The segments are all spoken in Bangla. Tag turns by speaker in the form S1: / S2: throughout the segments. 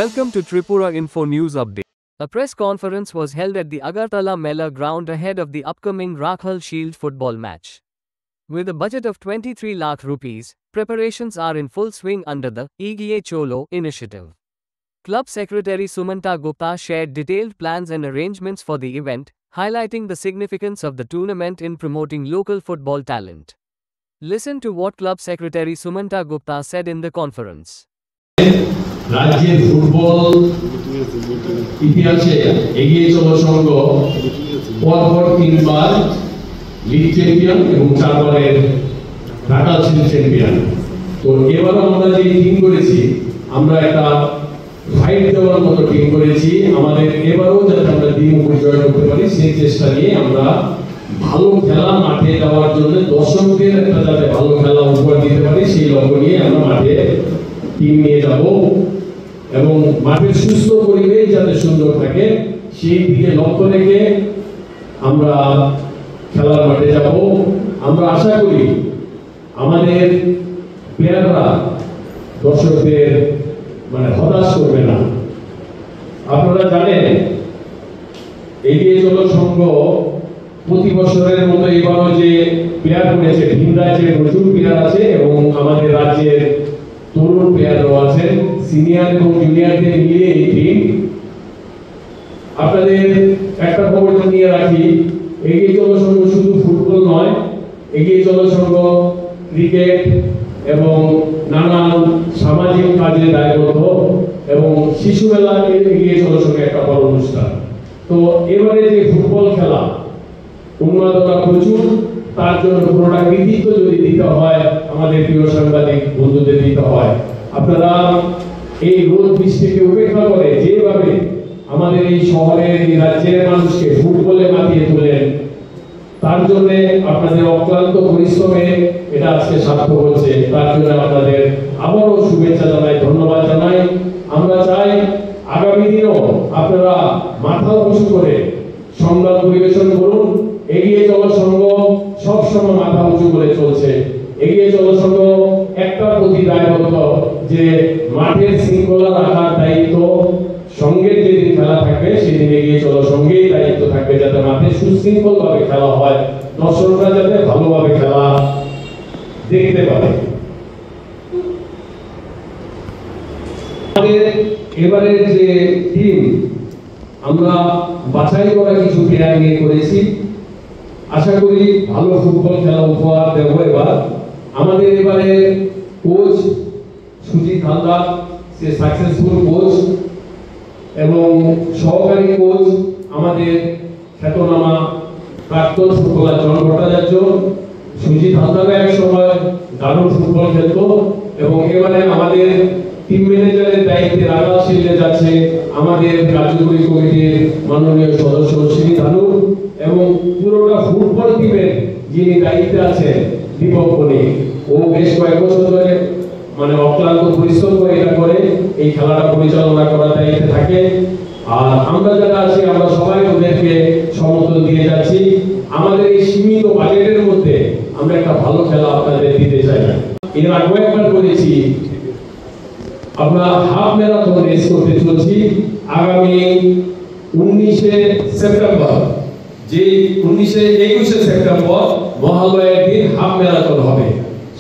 S1: Welcome to Tripura Info News Update. A press conference was held at the Agartala Mela ground ahead of the upcoming Rakhal Shield football match. With a budget of 23 lakh rupees, preparations are in full swing under the Egiye Cholo initiative. Club Secretary Sumanta Gupta shared detailed plans and arrangements for the event, highlighting the significance of the tournament in promoting local football talent. Listen to what Club Secretary Sumanta Gupta said in the conference.
S2: রাজ্যের ফুটবল ইতিহাসে এগিয়ে চলো সংঘ পরপর তিনবার লিগ চ্যাম্পিয়ন এবং চারবারের ঢাকা শিল্ড চ্যাম্পিয়ন। তো এবার আমরা যে টিম করেছি, আমরা একটা ফাইট দেওয়ার মতো টিম করেছি। আমাদের এবারও যাতে আমরা টিম পরিচয় করতে পারি সেই চেষ্টা নিয়ে আমরা ভালো খেলা মাঠে যাওয়ার জন্য দর্শকদের একটা যাতে ভালো খেলা উপহার দিতে পারি সেই লক্ষ্য নিয়ে আমরা মাঠে টিম নিয়ে যাব এবং মাঠের সুস্থ পরিবেশ যাতে সুন্দর থাকে সেই দিকে লক্ষ্য রেখে আমরা খেলার মাঠে যাব। আমরা আশা করি আমাদের প্লেয়াররা দর্শকদের হতাশ করবে না। আপনারা জানেন এগিয়ে চলো সংঘ প্রতি বছরের মতো এবারও যে প্লেয়ার করেছে, ভিন রাজ্যের প্রচুর প্লেয়ার আছে এবং আমাদের রাজ্যের তরুণ প্লেয়ারও আছেন, সিনিয়র এবং জুনিয়রদের মিলিয়ে এই টিম। আপনাদের একটা খবর জানিয়ে রাখি, এগিয়ে চলো সংঘ শুধু ফুটবল নয়, এগিয়ে চলো সংঘ ক্রিকেট এবং নানান সামাজিক কাজে দায়বদ্ধ এবং শিশু মেলা এগিয়ে চলো সংঘ একটা বড় অনুষ্ঠান। তো এবারে যে ফুটবল খেলা উন্মাদনা প্রচুর, তার জন্য পুরোটা কৃতিত্ব যদি দিতে হয় আমাদের প্রিয় সাংবাদিক বন্ধুদের দিতে হয়। আপনারা এই রোদ বৃষ্টিকে উপেক্ষা করে যেভাবে আমাদের এই শহরের এই রাজ্যের মানুষকে ফুটবলে মাতিয়ে তোলেন, তার জন্য আপনাদের অক্লান্ত পরিশ্রমে এটা আজকে সার্থক হচ্ছে। তার জন্য আপনাদের আবারও শুভেচ্ছা জানাই, ধন্যবাদ জানাই। আমরা চাই আগামী দিনেও আপনারা মাথা উঁচু করে সংবাদ পরিবেশন করুন। এগিয়ে চলো সংঘ সবসময় মাথা উঁচু করে চলছে। এগিয়ে চলো সংঘ একটা প্রতি দায়বদ্ধ যে মাঠের শৃঙ্খলা রাখার দায়িত্ব সঙ্গের যেদিন খেলা থাকবে সেদিন এগিয়ে চলো সঙ্গেই দায়িত্ব থাকবে যাতে মাঠে সুশৃঙ্খল ভাবে খেলা হয়, দর্শকরা যাতে ভালোভাবে খেলা দেখতে পারে। আমাদের এবারে যে টিম আমরা বাছাই করা কিছু প্লেয়ার নিয়ে করেছি, আশা করি ভালো ফুটবল খেলা উপহার দেব। এবার আমাদের এবারে কোচ সুজিত হালদার, সে সাকসেসফুল কোচ এবং সহকারী কোচ আমাদের খ্যাতনামা প্রাক্তন ফুটবলার জন ভট্টাচার্য। সুজিত হালদার এক সময় দারুণ ফুটবল খেলত এবং এবারে আমাদের টিম ম্যানেজারের দায়িত্বে রাখাল শিল্ডে যাচ্ছে আমাদের কার্যকরী কমিটির মাননীয় সদস্য শ্রী ধানু এবং পুরোটা ফুটবল টিমের যিনি দায়িত্বে আছেন দীপক বণিক। ও বেশ কয়েক বছর ধরে অক্লান্ত পরিশ্রম করে এটা করে এই খেলাটা পরিচালনা করার দায়িত্বে থাকে। আর আমরা যারা আছি আমরা সবাই ওদেরকে সমর্থন দিয়ে যাচ্ছি। আমাদের এই সীমিত বাজেটের মধ্যে আমরা একটা ভালো খেলা আপনাদের দিতে চাই। এর আগে একবার করেছি, আমরা হাফ ম্যারাথন রেস করতে চলছি আগামী 19শে সেপ্টেম্বর। যে 21শে সেপ্টেম্বর মহালয়ার দিন হাফ ম্যারাথন হবে,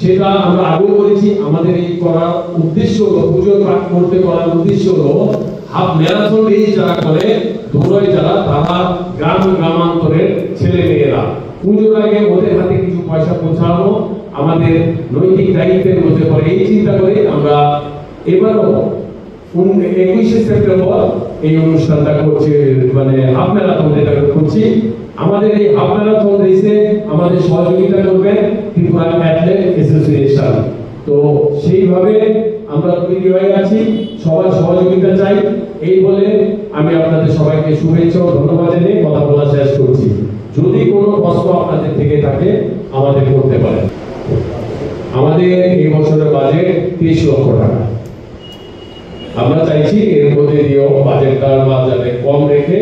S2: সেটা আমরা আগেও করেছি। আমাদের এই করার উদ্দেশ্য হলো, পুজো করতে করার উদ্দেশ্য হলো হাফ ম্যারাথন রেস যারা করে দৌড়ায় যারা, তারা গ্রামান্তরের ছেলে মেয়েরা পুজোর আগে ওদের হাতে কিছু পয়সা পৌঁছানো আমাদের নৈতিক দায়িত্বের মধ্যে পড়ে। এই চিন্তা করে আমরা এবারও 21শে সেপ্টেম্বর এই অনুষ্ঠানটা করছি, হাফ ম্যারাথন যেটা করছি। আমাদের এই হাফ ম্যারাথন রেসে আমাদের সহযোগিতা করবেন ত্রিপুরা অ্যাথলেট অ্যাসোসিয়েশন। তো সেইভাবে আমরা তৈরি হয়ে আছি, সবার সহযোগিতা চাই। এই বলে আমি আপনাদের সবাইকে শুভেচ্ছা ও ধন্যবাদ জানিয়ে কথা বলা শেষ করছি। যদি কোনো প্রশ্ন আপনাদের থেকে থাকে আমাদের করতে পারেন। আমাদের এই বছরের বাজেট 30 লক্ষ টাকা। আমরা চাইছি এর মধ্যে দিয়েও বাজেটটা যাতে কম রেখে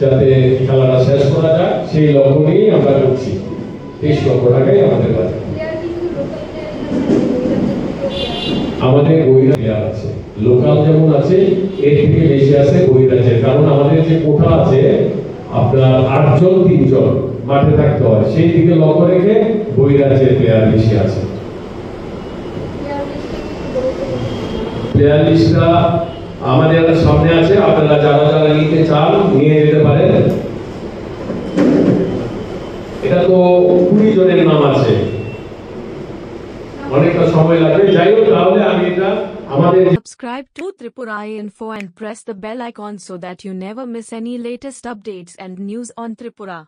S2: যাতে খেলাটা শেষ করা যায় সেই লক্ষ্য নিয়েই আমরা করছি। 30 লক্ষ টাকাই আমাদের বাজেট। আমাদের বইরা আছে। লোকাল যেমন আছে এর থেকে বেশি আছে বহিরাজ্যের, কারণ আমাদের যে কোঠা আছে আপনার 8 জন 3 জন মাঠে থাকতে হয়, সেই দিকে লক্ষ্য রেখে বহিরাজ্যের প্লেয়ার বেশি আছে। প্লেয়ার লিস্টটা আমাদের সামনে আছে, আপনারা যারা যারা নিতে চান নিয়ে যেতে পারেন। এটা তো 20 জনের নাম আছে, অনেকটা সময় লাগবে। যাই হোক, তাহলে আমি এটা আমাদের
S3: Subscribe to Tripura Info and press the bell icon so that you never miss any latest updates and news on Tripura.